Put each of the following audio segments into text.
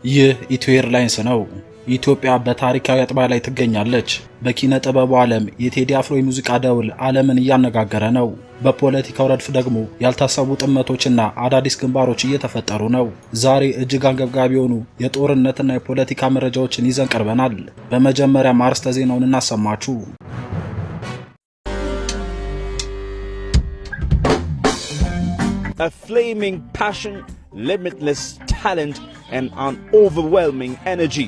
ይህ ኢትዮ ኤርላይንስ ነው። ኢትዮጵያ በታሪካዊ አጥባ ላይ ትገኛለች። በኪነ ጥበቡ ዓለም የቴዲ አፍሮ የሙዚቃ ደውል ዓለምን እያነጋገረ ነው። በፖለቲካው ረድፍ ደግሞ ያልታሰቡ ጥመቶችና አዳዲስ ግንባሮች እየተፈጠሩ ነው። ዛሬ እጅግ አንገብጋቢ የሆኑ የጦርነትና የፖለቲካ መረጃዎችን ይዘን ቀርበናል። በመጀመሪያም አርዕስተ ዜናውን እናሰማችሁ። A flaming passion, limitless talent, and an overwhelming energy.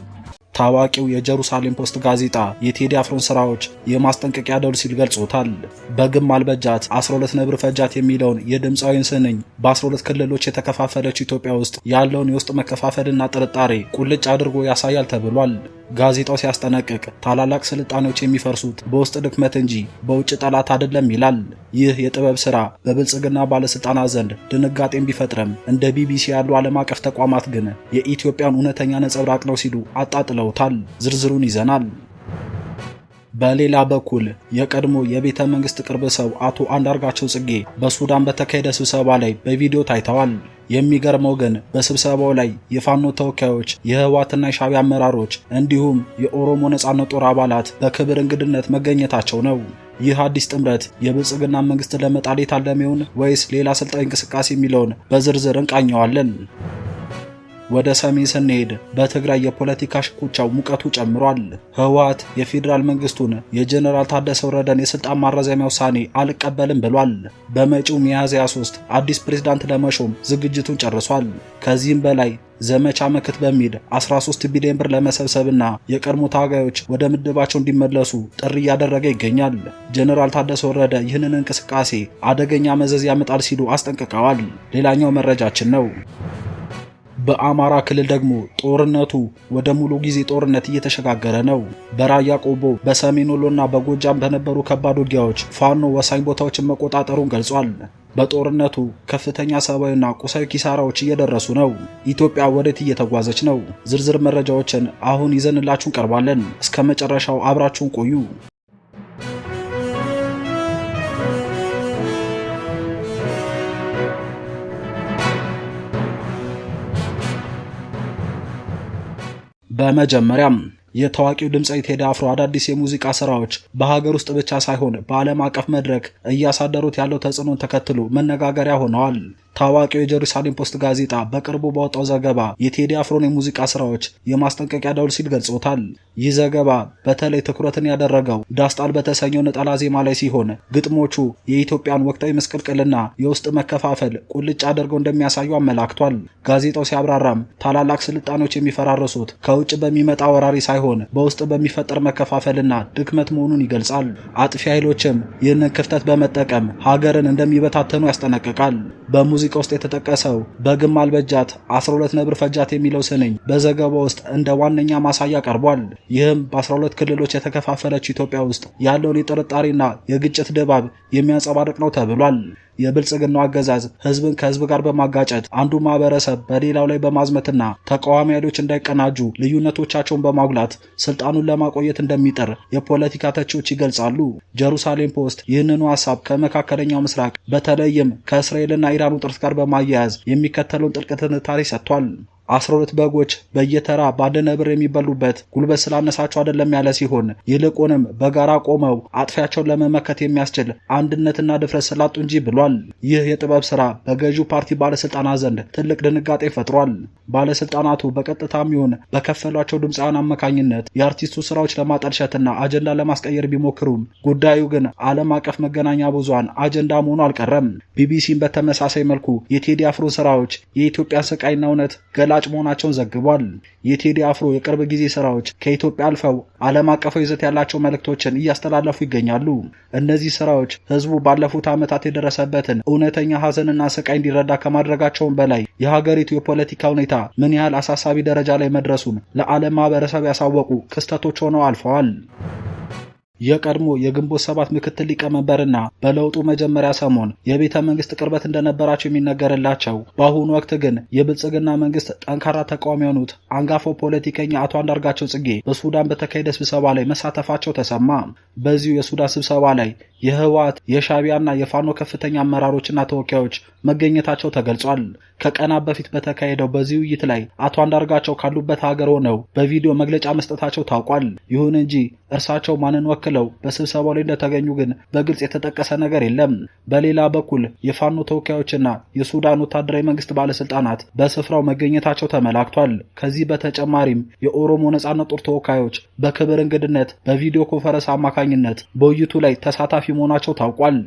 ታዋቂው የጀሩሳሌም ፖስት ጋዜጣ የቴዲ አፍሮን ስራዎች የማስጠንቀቂያ ደውል ሲል ገልጾታል። በግም አልበጃት 12 ነብር ፈጃት የሚለውን የድምፃዊን ስንኝ በ12 ክልሎች የተከፋፈለች ኢትዮጵያ ውስጥ ያለውን የውስጥ መከፋፈልና ጥርጣሬ ቁልጭ አድርጎ ያሳያል ተብሏል። ጋዜጣው ሲያስጠነቅቅ ታላላቅ ስልጣኔዎች የሚፈርሱት በውስጥ ድክመት እንጂ በውጭ ጠላት አይደለም ይላል። ይህ የጥበብ ስራ በብልጽግና ባለስልጣናት ዘንድ ድንጋጤን ቢፈጥርም እንደ ቢቢሲ ያሉ ዓለም አቀፍ ተቋማት ግን የኢትዮጵያን እውነተኛ ነጸብራቅ ነው ሲሉ አጣጥለውታል። ዝርዝሩን ይዘናል። በሌላ በኩል የቀድሞ የቤተ መንግስት ቅርብ ሰው አቶ አንዳርጋቸው ጽጌ በሱዳን በተካሄደ ስብሰባ ላይ በቪዲዮ ታይተዋል። የሚገርመው ግን በስብሰባው ላይ የፋኖ ተወካዮች፣ የህወሓትና የሻዕቢያ አመራሮች እንዲሁም የኦሮሞ ነጻነት ጦር አባላት በክብር እንግድነት መገኘታቸው ነው። ይህ አዲስ ጥምረት የብልጽግና መንግስት ለመጣል የታለመ ይሆን ወይስ ሌላ ስልጣዊ እንቅስቃሴ የሚለውን በዝርዝር እንቃኘዋለን። ወደ ሰሜን ስንሄድ በትግራይ የፖለቲካ ሽኩቻው ሙቀቱ ጨምሯል። ህወሓት የፌዴራል መንግስቱን የጀነራል ታደሰ ወረደን የስልጣን ማራዘሚያ ውሳኔ አልቀበልም ብሏል። በመጪው ሚያዝያ 3 አዲስ ፕሬዝዳንት ለመሾም ዝግጅቱን ጨርሷል። ከዚህም በላይ ዘመቻ መክት በሚል 13 ቢሊዮን ብር ለመሰብሰብና የቀድሞ ታጋዮች ወደ ምድባቸው እንዲመለሱ ጥሪ እያደረገ ይገኛል። ጀነራል ታደሰ ወረደ ይህንን እንቅስቃሴ አደገኛ መዘዝ ያመጣል ሲሉ አስጠንቅቀዋል። ሌላኛው መረጃችን ነው። በአማራ ክልል ደግሞ ጦርነቱ ወደ ሙሉ ጊዜ ጦርነት እየተሸጋገረ ነው። በራያ ቆቦ፣ በሰሜን ወሎና በጎጃም በነበሩ ከባድ ውጊያዎች ፋኖ ወሳኝ ቦታዎችን መቆጣጠሩን ገልጿል። በጦርነቱ ከፍተኛ ሰብአዊና ቁሳዊ ኪሳራዎች እየደረሱ ነው። ኢትዮጵያ ወዴት እየተጓዘች ነው? ዝርዝር መረጃዎችን አሁን ይዘንላችሁን ቀርባለን። እስከ መጨረሻው አብራችሁን ቆዩ። በመጀመሪያም የታዋቂው ድምፃዊ ቴዲ አፍሮ አዳዲስ የሙዚቃ ስራዎች በሀገር ውስጥ ብቻ ሳይሆን በዓለም አቀፍ መድረክ እያሳደሩት ያለው ተጽዕኖን ተከትሎ መነጋገሪያ ሆነዋል። ታዋቂው የጀሩሳሌም ፖስት ጋዜጣ በቅርቡ ባወጣው ዘገባ የቴዲ አፍሮን የሙዚቃ ስራዎች የማስጠንቀቂያ ደውል ሲል ገልጾታል። ይህ ዘገባ በተለይ ትኩረትን ያደረገው ዳስጣል በተሰኘው ነጠላ ዜማ ላይ ሲሆን ግጥሞቹ የኢትዮጵያን ወቅታዊ ምስቅልቅልና የውስጥ መከፋፈል ቁልጭ አድርገው እንደሚያሳዩ አመላክቷል። ጋዜጣው ሲያብራራም ታላላቅ ስልጣኔዎች የሚፈራረሱት ከውጭ በሚመጣ ወራሪ ሳይሆን በውስጥ በሚፈጠር መከፋፈልና ድክመት መሆኑን ይገልጻል። አጥፊ ኃይሎችም ይህንን ክፍተት በመጠቀም ሀገርን እንደሚበታተኑ ያስጠነቅቃል። በሙዚቃ ውስጥ የተጠቀሰው በግም አልበጃት 12 ነብር ፈጃት የሚለው ስንኝ በዘገባው ውስጥ እንደ ዋነኛ ማሳያ ቀርቧል። ይህም በ12 ክልሎች የተከፋፈለች ኢትዮጵያ ውስጥ ያለውን የጥርጣሬና የግጭት ድባብ የሚያንጸባርቅ ነው ተብሏል። የብልጽግናው አገዛዝ ህዝብን ከህዝብ ጋር በማጋጨት አንዱ ማህበረሰብ በሌላው ላይ በማዝመትና ተቃዋሚ ኃይሎች እንዳይቀናጁ ልዩነቶቻቸውን በማጉላት ስልጣኑን ለማቆየት እንደሚጥር የፖለቲካ ተቺዎች ይገልጻሉ። ጀሩሳሌም ፖስት ይህንኑ ሐሳብ ከመካከለኛው ምስራቅ በተለይም ከእስራኤልና ኢራን ውጥረት ጋር በማያያዝ የሚከተለውን ጥልቅ ትንታኔ ሰጥቷል። 12 በጎች በየተራ በአንድ ነብር የሚበሉበት ጉልበት ስላነሳቸው አይደለም ያለ ሲሆን ይልቁንም በጋራ ቆመው አጥፊያቸውን ለመመከት የሚያስችል አንድነትና ድፍረት ስላጡ እንጂ ብሏል። ይህ የጥበብ ስራ በገዢው ፓርቲ ባለስልጣናት ዘንድ ትልቅ ድንጋጤ ፈጥሯል። ባለስልጣናቱ በቀጥታም ይሁን በከፈሏቸው ድምፃውያን አማካኝነት የአርቲስቱ ስራዎች ለማጠልሸትና አጀንዳ ለማስቀየር ቢሞክሩም ጉዳዩ ግን ዓለም አቀፍ መገናኛ ብዙሃን አጀንዳ መሆኑ አልቀረም። ቢቢሲም በተመሳሳይ መልኩ የቴዲ አፍሮ ስራዎች የኢትዮጵያን ስቃይና እውነት ገላ መሆናቸውን ዘግቧል። የቴዲ አፍሮ የቅርብ ጊዜ ስራዎች ከኢትዮጵያ አልፈው ዓለም አቀፋዊ ይዘት ያላቸው መልእክቶችን እያስተላለፉ ይገኛሉ። እነዚህ ስራዎች ህዝቡ ባለፉት ዓመታት የደረሰበትን እውነተኛ ሀዘንና ስቃይ እንዲረዳ ከማድረጋቸውም በላይ የሀገሪቱ የፖለቲካ ሁኔታ ምን ያህል አሳሳቢ ደረጃ ላይ መድረሱን ለዓለም ማህበረሰብ ያሳወቁ ክስተቶች ሆነው አልፈዋል። የቀድሞ የግንቦት ሰባት ምክትል ሊቀመንበርና በለውጡ መጀመሪያ ሰሞን የቤተ መንግስት ቅርበት እንደነበራቸው የሚነገርላቸው በአሁኑ ወቅት ግን የብልጽግና መንግስት ጠንካራ ተቃዋሚ የሆኑት አንጋፋው ፖለቲከኛ አቶ አንዳርጋቸው ጽጌ በሱዳን በተካሄደ ስብሰባ ላይ መሳተፋቸው ተሰማ። በዚሁ የሱዳን ስብሰባ ላይ የህወሓት የሻዕቢያና የፋኖ ከፍተኛ አመራሮችና ተወካዮች መገኘታቸው ተገልጿል። ከቀናት በፊት በተካሄደው በዚህ ውይይት ላይ አቶ አንዳርጋቸው ካሉበት ሀገር ሆነው በቪዲዮ መግለጫ መስጠታቸው ታውቋል። ይሁን እንጂ እርሳቸው ማንን ወክለው በስብሰባው ላይ እንደተገኙ ግን በግልጽ የተጠቀሰ ነገር የለም። በሌላ በኩል የፋኖ ተወካዮችና የሱዳን ወታደራዊ መንግስት ባለስልጣናት በስፍራው መገኘታቸው ተመላክቷል። ከዚህ በተጨማሪም የኦሮሞ ነጻነት ጦር ተወካዮች በክብር እንግድነት በቪዲዮ ኮንፈረንስ አማካኝነት በውይይቱ ላይ ተሳታፊ መሆናቸው ታውቋል።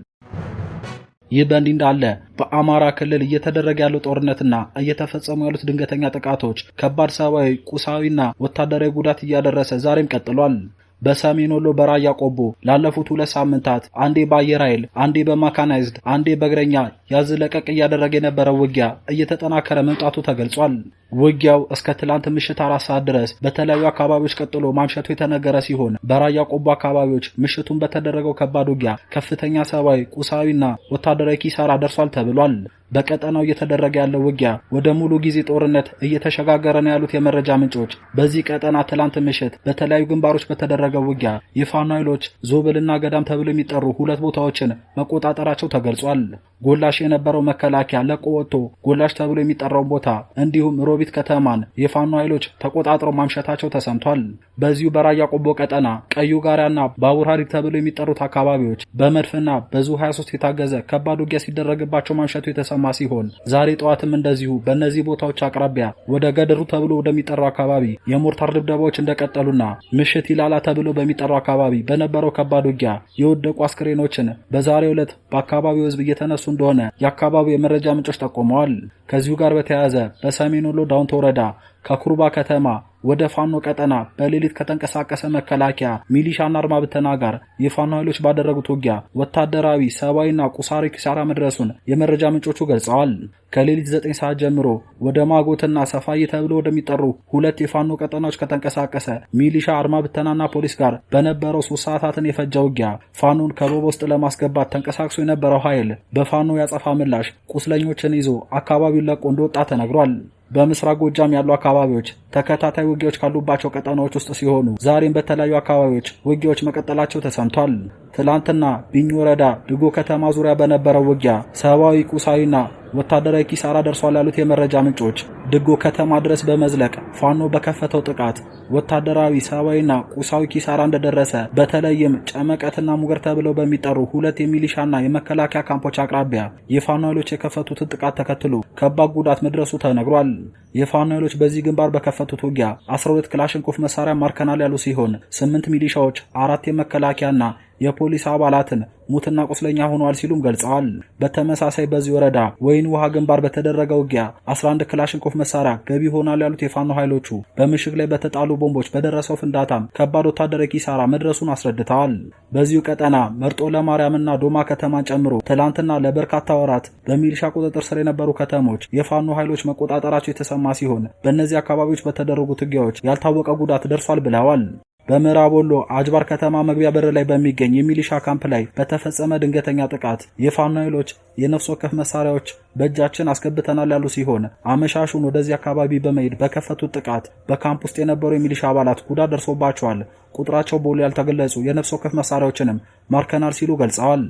ይህ በእንዲህ እንዳለ በአማራ ክልል እየተደረገ ያለው ጦርነትና እየተፈጸሙ ያሉት ድንገተኛ ጥቃቶች ከባድ ሰብአዊ፣ ቁሳዊና ወታደራዊ ጉዳት እያደረሰ ዛሬም ቀጥሏል። በሰሜን ወሎ በራያ ቆቦ ላለፉት 2 ሳምንታት አንዴ በአየር ኃይል አንዴ በማካናይዝድ አንዴ በእግረኛ ያዝ ለቀቅ እያደረገ የነበረው ውጊያ እየተጠናከረ መምጣቱ ተገልጿል። ውጊያው እስከ ትላንት ምሽት 4 ሰዓት ድረስ በተለያዩ አካባቢዎች ቀጥሎ ማምሸቱ የተነገረ ሲሆን በራያ ቆቦ አካባቢዎች ምሽቱን በተደረገው ከባድ ውጊያ ከፍተኛ ሰብአዊ፣ ቁሳዊና ወታደራዊ ኪሳራ ደርሷል ተብሏል። በቀጠናው እየተደረገ ያለው ውጊያ ወደ ሙሉ ጊዜ ጦርነት እየተሸጋገረ ነው ያሉት የመረጃ ምንጮች በዚህ ቀጠና ትላንት ምሽት በተለያዩ ግንባሮች በተደረገው ውጊያ የፋኖ ኃይሎች ዞብልና ገዳም ተብሎ የሚጠሩ 2 ቦታዎችን መቆጣጠራቸው ተገልጿል። ጎላሽ የነበረው መከላከያ ለቆ ወጥቶ ጎላሽ ተብሎ የሚጠራው ቦታ እንዲሁም ሮቢት ከተማን የፋኖ ኃይሎች ተቆጣጥረው ማምሸታቸው ተሰምቷል። በዚሁ በራያ ቆቦ ቀጠና ቀዩ ጋሪያና ባቡር ሀዲድ ተብሎ የሚጠሩት አካባቢዎች በመድፍና በዙ 23 የታገዘ ከባድ ውጊያ ሲደረግባቸው ማምሸቱ የተሰማ ሲሆን ዛሬ ጠዋትም እንደዚሁ በእነዚህ ቦታዎች አቅራቢያ ወደ ገደሩ ተብሎ ወደሚጠራው አካባቢ የሞርታር ድብደባዎች እንደቀጠሉና ምሽት ይላላ ተብሎ በሚጠራው አካባቢ በነበረው ከባድ ውጊያ የወደቁ አስክሬኖችን በዛሬው ዕለት በአካባቢው ሕዝብ እየተነሱ እንደሆነ የአካባቢው የመረጃ ምንጮች ጠቁመዋል። ከዚሁ ጋር በተያያዘ በሰሜን ወሎ ዳውንት ወረዳ ከኩርባ ከተማ ወደ ፋኖ ቀጠና በሌሊት ከተንቀሳቀሰ መከላከያ ሚሊሻና አርማ ብተና ጋር የፋኖ ኃይሎች ባደረጉት ውጊያ ወታደራዊ፣ ሰብአዊና ቁሳዊ ኪሳራ መድረሱን የመረጃ ምንጮቹ ገልጸዋል። ከሌሊት 9 ሰዓት ጀምሮ ወደ ማጎትና ሰፋይ ተብሎ ወደሚጠሩ 2 የፋኖ ቀጠናዎች ከተንቀሳቀሰ ሚሊሻ፣ አርማ ብተናና ፖሊስ ጋር በነበረው 3 ሰዓታትን የፈጀ ውጊያ ፋኖን ከበባ ውስጥ ለማስገባት ተንቀሳቅሶ የነበረው ኃይል በፋኖ ያጸፋ ምላሽ ቁስለኞችን ይዞ አካባቢውን ለቆ እንደወጣ ተነግሯል። በምስራቅ ጎጃም ያሉ አካባቢዎች ተከታታይ ውጊያዎች ካሉባቸው ቀጠናዎች ውስጥ ሲሆኑ ዛሬም በተለያዩ አካባቢዎች ውጊያዎች መቀጠላቸው ተሰምቷል። ትላንትና ቢኝ ወረዳ ድጎ ከተማ ዙሪያ በነበረው ውጊያ ሰብአዊ፣ ቁሳዊና ወታደራዊ ኪሳራ ደርሷል ያሉት የመረጃ ምንጮች ድጎ ከተማ ድረስ በመዝለቅ ፋኖ በከፈተው ጥቃት ወታደራዊ፣ ሰብአዊና ቁሳዊ ኪሳራ እንደደረሰ በተለይም ጨመቀትና ሙገር ተብለው በሚጠሩ 2 የሚሊሻና የመከላከያ ካምፖች አቅራቢያ የፋኖ ኃይሎች የከፈቱትን ጥቃት ተከትሎ ከባድ ጉዳት መድረሱ ተነግሯል። የፋኖ ኃይሎች በዚህ ግንባር በከፈቱት ውጊያ 12 ክላሽንኮፍ መሳሪያ ማርከናል ያሉ ሲሆን 8 ሚሊሻዎች፣ 4 የመከላከያና የፖሊስ አባላትን ሙትና ቁስለኛ ሆነዋል ሲሉም ገልጸዋል። በተመሳሳይ በዚህ ወረዳ ወይን ውሃ ግንባር በተደረገ ውጊያ 11 ክላሽንኮፍ መሳሪያ ገቢ ሆናል ያሉት የፋኖ ኃይሎቹ በምሽግ ላይ በተጣሉ ቦምቦች በደረሰው ፍንዳታም ከባድ ወታደራዊ ኪሳራ መድረሱን አስረድተዋል። በዚሁ ቀጠና መርጦ ለማርያምና ዶማ ከተማን ጨምሮ ትላንትና ለበርካታ ወራት በሚሊሻ ቁጥጥር ስር የነበሩ ከተሞች የፋኖ ኃይሎች መቆጣጠራቸው የተሰማ ሲሆን በእነዚህ አካባቢዎች በተደረጉት ውጊያዎች ያልታወቀ ጉዳት ደርሷል ብለዋል። በምዕራብ ወሎ አጅባር ከተማ መግቢያ በር ላይ በሚገኝ የሚሊሻ ካምፕ ላይ በተፈጸመ ድንገተኛ ጥቃት የፋኖ ኃይሎች የነፍስ ወከፍ መሳሪያዎች በእጃችን አስገብተናል ያሉ ሲሆን አመሻሹን ወደዚህ አካባቢ በመሄድ በከፈቱት ጥቃት በካምፕ ውስጥ የነበሩ የሚሊሻ አባላት ጉዳት ደርሶባቸዋል። ቁጥራቸው በውል ያልተገለጹ የነፍስ ወከፍ መሳሪያዎችንም ማርከናል ሲሉ ገልጸዋል።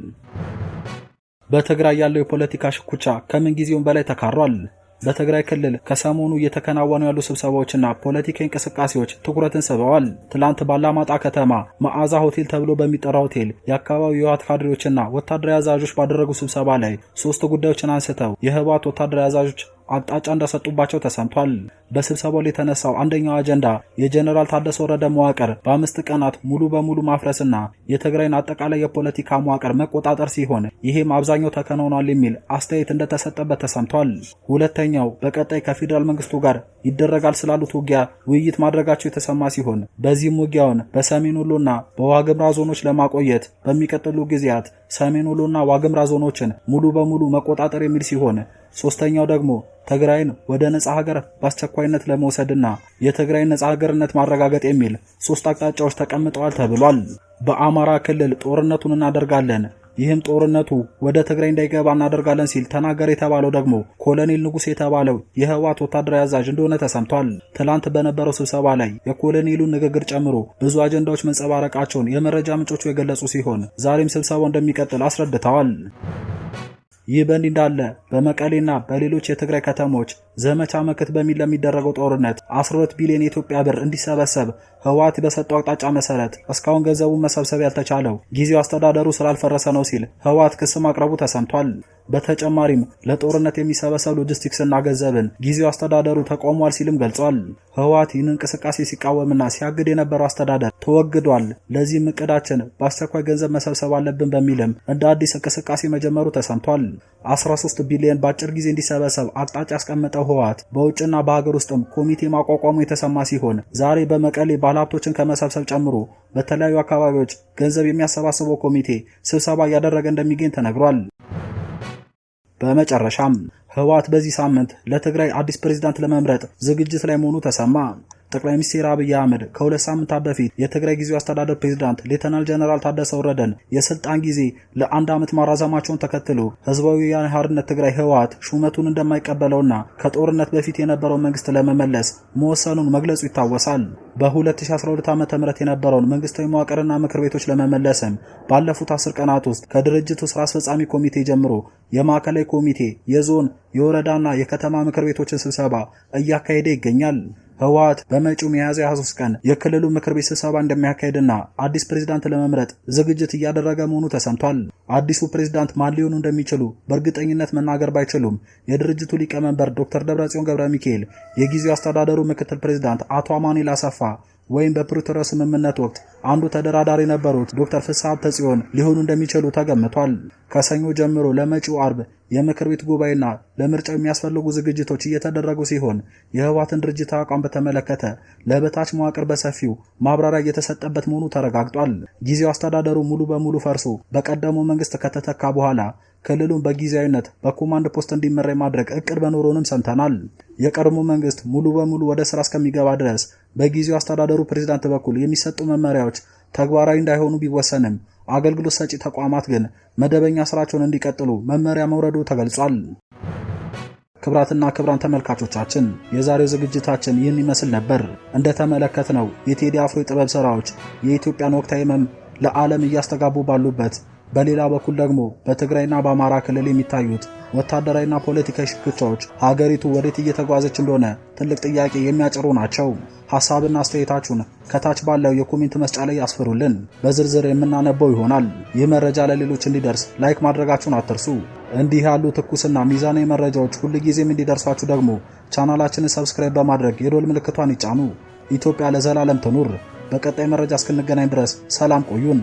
በትግራይ ያለው የፖለቲካ ሽኩቻ ከምን ጊዜውም በላይ ተካሯል። በትግራይ ክልል ከሰሞኑ እየተከናወኑ ያሉ ስብሰባዎችና ፖለቲካዊ እንቅስቃሴዎች ትኩረትን ስበዋል። ትላንት ባላማጣ ከተማ መዓዛ ሆቴል ተብሎ በሚጠራ ሆቴል የአካባቢው የህወሓት ካድሬዎችና ወታደራዊ አዛዦች ባደረጉ ስብሰባ ላይ 3 ጉዳዮችን አንስተው የህወሓት ወታደራዊ አዛዦች አቅጣጫ እንደሰጡባቸው ተሰምቷል። በስብሰባው ላይ የተነሳው አንደኛው አጀንዳ የጀነራል ታደሰ ወረደ መዋቅር በ5 ቀናት ሙሉ በሙሉ ማፍረስና የትግራይን አጠቃላይ የፖለቲካ መዋቅር መቆጣጠር ሲሆን ይሄም አብዛኛው ተከናውኗል የሚል አስተያየት እንደተሰጠበት ተሰምቷል። ሁለተኛው በቀጣይ ከፌዴራል መንግስቱ ጋር ይደረጋል ስላሉት ውጊያ ውይይት ማድረጋቸው የተሰማ ሲሆን በዚህም ውጊያውን በሰሜን ወሎና በዋግምራ ዞኖች ለማቆየት በሚቀጥሉ ጊዜያት ሰሜን ወሎና ዋግምራ ዞኖችን ሙሉ በሙሉ መቆጣጠር የሚል ሲሆን ሶስተኛው ደግሞ ትግራይን ወደ ነጻ ሀገር በአስቸኳይነት ለመውሰድና የትግራይን ነጻ ሀገርነት ማረጋገጥ የሚል 3 አቅጣጫዎች ተቀምጠዋል ተብሏል። በአማራ ክልል ጦርነቱን እናደርጋለን፣ ይህም ጦርነቱ ወደ ትግራይ እንዳይገባ እናደርጋለን ሲል ተናገር የተባለው ደግሞ ኮሎኔል ንጉስ የተባለው የህወሓት ወታደራዊ አዛዥ እንደሆነ ተሰምቷል። ትላንት በነበረው ስብሰባ ላይ የኮሎኔሉን ንግግር ጨምሮ ብዙ አጀንዳዎች መንጸባረቃቸውን የመረጃ ምንጮቹ የገለጹ ሲሆን ዛሬም ስብሰባው እንደሚቀጥል አስረድተዋል። ይህ በእንዲህ እንዳለ በመቀሌና በሌሎች የትግራይ ከተሞች ዘመቻ መክት በሚል ለሚደረገው ጦርነት 12 ቢሊዮን የኢትዮጵያ ብር እንዲሰበሰብ ህወሓት በሰጠው አቅጣጫ መሰረት እስካሁን ገንዘቡን መሰብሰብ ያልተቻለው ጊዜው አስተዳደሩ ስላልፈረሰ ነው ሲል ህወሓት ክስ ማቅረቡ ተሰምቷል። በተጨማሪም ለጦርነት የሚሰበሰብ ሎጂስቲክስና ገንዘብን ጊዜው አስተዳደሩ ተቃውሟል ሲልም ገልጿል። ህወሓት ይህን እንቅስቃሴ ሲቃወምና ሲያግድ የነበረው አስተዳደር ተወግዷል፣ ለዚህም እቅዳችን በአስቸኳይ ገንዘብ መሰብሰብ አለብን በሚልም እንደ አዲስ እንቅስቃሴ መጀመሩ ተሰምቷል። 13 ቢሊዮን በአጭር ጊዜ እንዲሰበሰብ አቅጣጫ ያስቀመጠው ህወሓት በውጭና በሀገር ውስጥም ኮሚቴ ማቋቋሙ የተሰማ ሲሆን ዛሬ በመቀሌ ባለሀብቶችን ከመሰብሰብ ጨምሮ በተለያዩ አካባቢዎች ገንዘብ የሚያሰባስበው ኮሚቴ ስብሰባ እያደረገ እንደሚገኝ ተነግሯል። በመጨረሻም ህወሓት በዚህ ሳምንት ለትግራይ አዲስ ፕሬዝዳንት ለመምረጥ ዝግጅት ላይ መሆኑ ተሰማ። ጠቅላይ ሚኒስትር አብይ አህመድ ከ2 ሳምንታት በፊት የትግራይ ጊዜያዊ አስተዳደር ፕሬዝዳንት ሌተናል ጀነራል ታደሰ ወረደን የስልጣን ጊዜ ለ1 ዓመት ማራዘማቸውን ተከትሎ ህዝባዊ ወያነ ሓርነት ትግራይ ህወሓት ሹመቱን እንደማይቀበለውና ከጦርነት በፊት የነበረውን መንግስት ለመመለስ መወሰኑን መግለጹ ይታወሳል። በ2012 ዓ.ም የነበረውን መንግስታዊ መዋቅርና ምክር ቤቶች ለመመለስም ባለፉት 10 ቀናት ውስጥ ከድርጅቱ ስራ አስፈጻሚ ኮሚቴ ጀምሮ የማዕከላዊ ኮሚቴ፣ የዞን፣ የወረዳና የከተማ ምክር ቤቶችን ስብሰባ እያካሄደ ይገኛል። ህወሓት በመጪው ሚያዝያ 23 ቀን የክልሉ ምክር ቤት ስብሰባ እንደሚያካሄድና አዲስ ፕሬዝዳንት ለመምረጥ ዝግጅት እያደረገ መሆኑ ተሰምቷል። አዲሱ ፕሬዝዳንት ማን ሊሆኑ እንደሚችሉ በእርግጠኝነት መናገር ባይችሉም የድርጅቱ ሊቀመንበር ዶክተር ደብረጽዮን ገብረ ሚካኤል፣ የጊዜው አስተዳደሩ ምክትል ፕሬዝዳንት አቶ አማኑኤል አሰፋ ወይም በፕሪቶሪያ ስምምነት ወቅት አንዱ ተደራዳሪ የነበሩት ዶክተር ፍስሐ ሀብተጽዮን ሊሆኑ እንደሚችሉ ተገምቷል። ከሰኞ ጀምሮ ለመጪው አርብ የምክር ቤት ጉባኤና ለምርጫው የሚያስፈልጉ ዝግጅቶች እየተደረጉ ሲሆን የህወሓትን ድርጅታዊ አቋም በተመለከተ ለበታች መዋቅር በሰፊው ማብራሪያ እየተሰጠበት መሆኑ ተረጋግጧል። ጊዜው አስተዳደሩ ሙሉ በሙሉ ፈርሶ በቀደመው መንግስት ከተተካ በኋላ ክልሉን በጊዜያዊነት በኮማንድ ፖስት እንዲመራ የማድረግ እቅድ መኖሩንም ሰምተናል። የቀድሞ መንግስት ሙሉ በሙሉ ወደ ስራ እስከሚገባ ድረስ በጊዜው አስተዳደሩ ፕሬዝዳንት በኩል የሚሰጡ መመሪያዎች ተግባራዊ እንዳይሆኑ ቢወሰንም አገልግሎት ሰጪ ተቋማት ግን መደበኛ ስራቸውን እንዲቀጥሉ መመሪያ መውረዱ ተገልጿል። ክብራትና ክብራን ተመልካቾቻችን የዛሬው ዝግጅታችን ይህን ይመስል ነበር። እንደተመለከትነው የቴዲ አፍሮ የጥበብ ስራዎች የኢትዮጵያን ወቅታዊ ህመም ለዓለም እያስተጋቡ ባሉበት፣ በሌላ በኩል ደግሞ በትግራይና በአማራ ክልል የሚታዩት ወታደራዊና ፖለቲካዊ ሽኩቻዎች ሀገሪቱ ወዴት እየተጓዘች እንደሆነ ትልቅ ጥያቄ የሚያጭሩ ናቸው። ሐሳብና አስተያየታችሁን ከታች ባለው የኮሜንት መስጫ ላይ ያስፍሩልን፣ በዝርዝር የምናነበው ይሆናል። ይህ መረጃ ለሌሎች እንዲደርስ ላይክ ማድረጋችሁን አትርሱ። እንዲህ ያሉ ትኩስና ሚዛናዊ መረጃዎች ሁልጊዜም እንዲደርሷችሁ ደግሞ ቻናላችንን ሰብስክራይብ በማድረግ የደወል ምልክቷን ይጫኑ። ኢትዮጵያ ለዘላለም ትኑር። በቀጣይ መረጃ እስክንገናኝ ድረስ ሰላም ቆዩን።